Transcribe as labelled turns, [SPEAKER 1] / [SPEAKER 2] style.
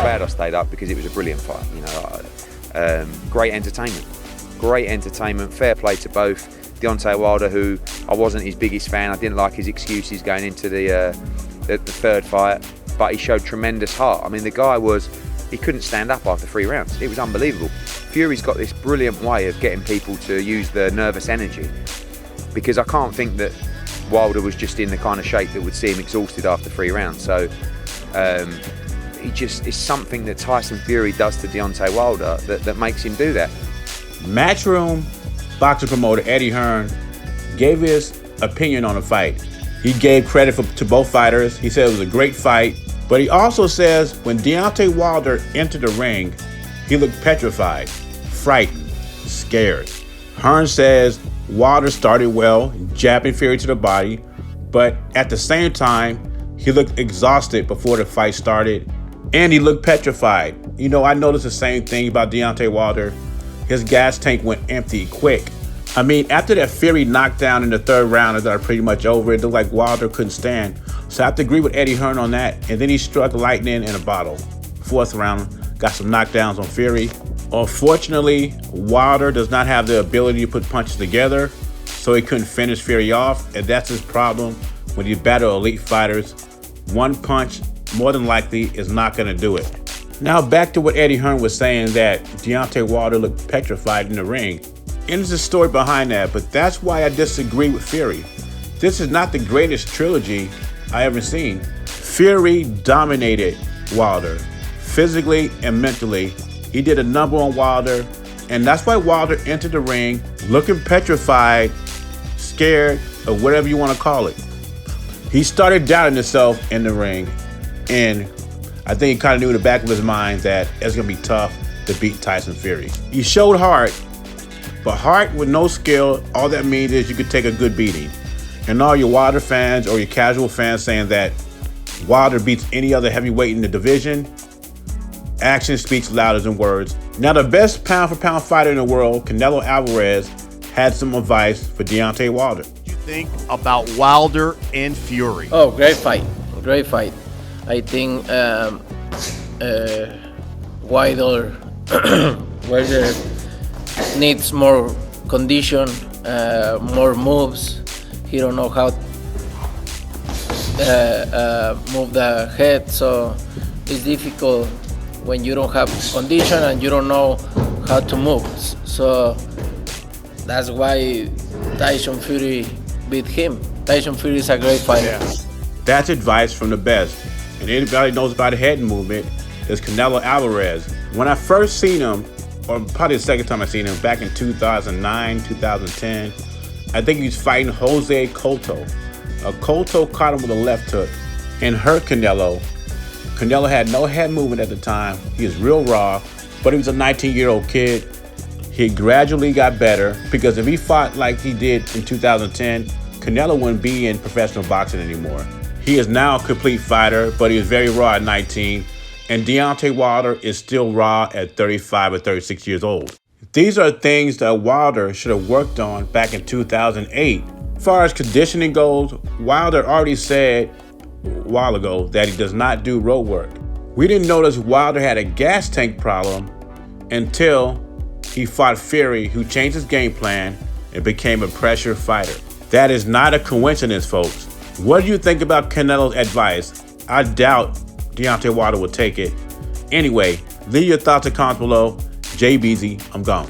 [SPEAKER 1] Glad I stayed up because it was a brilliant fight. You know, great entertainment. Great entertainment. Fair play to both. Deontay Wilder, who I wasn't his biggest fan. I didn't like his excuses going into the third fight, but he showed tremendous heart. I mean, the guy he couldn't stand up after 3 rounds. It was unbelievable. Fury's got this brilliant way of getting people to use the nervous energy, because I can't think that Wilder was just in the kind of shape that would see him exhausted after 3 rounds. So it's something that Tyson Fury does to Deontay Wilder that makes him do that.
[SPEAKER 2] Matchroom boxing promoter Eddie Hearn gave his opinion on the fight. He gave credit to both fighters. He said it was a great fight, but he also says when Deontay Wilder entered the ring, he looked petrified, frightened, scared. Hearn says Wilder started well, jabbing Fury to the body, but at the same time, he looked exhausted before the fight started, and he looked petrified. You know, I noticed the same thing about Deontay Wilder. His gas tank went empty quick. I mean, after that Fury knockdown in the 3rd round that are pretty much over, it looked like Wilder couldn't stand. So I have to agree with Eddie Hearn on that. And then he struck lightning in a bottle. 4th round, got some knockdowns on Fury. Unfortunately, Wilder does not have the ability to put punches together, so he couldn't finish Fury off, and that's his problem when you battle elite fighters. One punch, more than likely, is not going to do it. Now back to what Eddie Hearn was saying, that Deontay Wilder looked petrified in the ring. And there's a story behind that, but that's why I disagree with Fury. This is not the greatest trilogy I ever seen. Fury dominated Wilder, physically and mentally. He did a number on Wilder, and that's why Wilder entered the ring looking petrified, scared, or whatever you want to call it. He started doubting himself in the ring, and I think he kind of knew in the back of his mind that it's going to be tough to beat Tyson Fury. He showed heart, but heart with no skill, all that means is you could take a good beating. And all your Wilder fans or your casual fans saying that Wilder beats any other heavyweight in the division, action speaks louder than words. Now, the best pound-for-pound fighter in the world, Canelo Alvarez, had some advice for Deontay Wilder.
[SPEAKER 3] You think about Wilder and Fury?
[SPEAKER 4] Oh, great fight. Great fight. I think Wilder needs more condition, more moves. He don't know how move the head, so it's difficult when you don't have condition and you don't know how to move. So that's why Tyson Fury beat him. Tyson Fury is a great fighter.
[SPEAKER 2] Yeah. That's advice from the best. And anybody knows about the head movement is Canelo Alvarez. When I first seen him, or probably the second time I seen him, back in 2009, 2010, I think he was fighting Jose Cotto. Cotto caught him with a left hook and hurt Canelo. Canelo had no head movement at the time. He was real raw, but he was a 19-year-old kid. He gradually got better, because if he fought like he did in 2010, Canelo wouldn't be in professional boxing anymore. He is now a complete fighter, but he was very raw at 19, and Deontay Wilder is still raw at 35 or 36 years old. These are things that Wilder should have worked on back in 2008. As far as conditioning goes, Wilder already said a while ago that he does not do road work. We didn't notice Wilder had a gas tank problem until he fought Fury, who changed his game plan and became a pressure fighter. That is not a coincidence, folks. What do you think about Canelo's advice? I doubt Deontay Wilder will take it. Anyway, leave your thoughts and comments below. JBZ, I'm gone.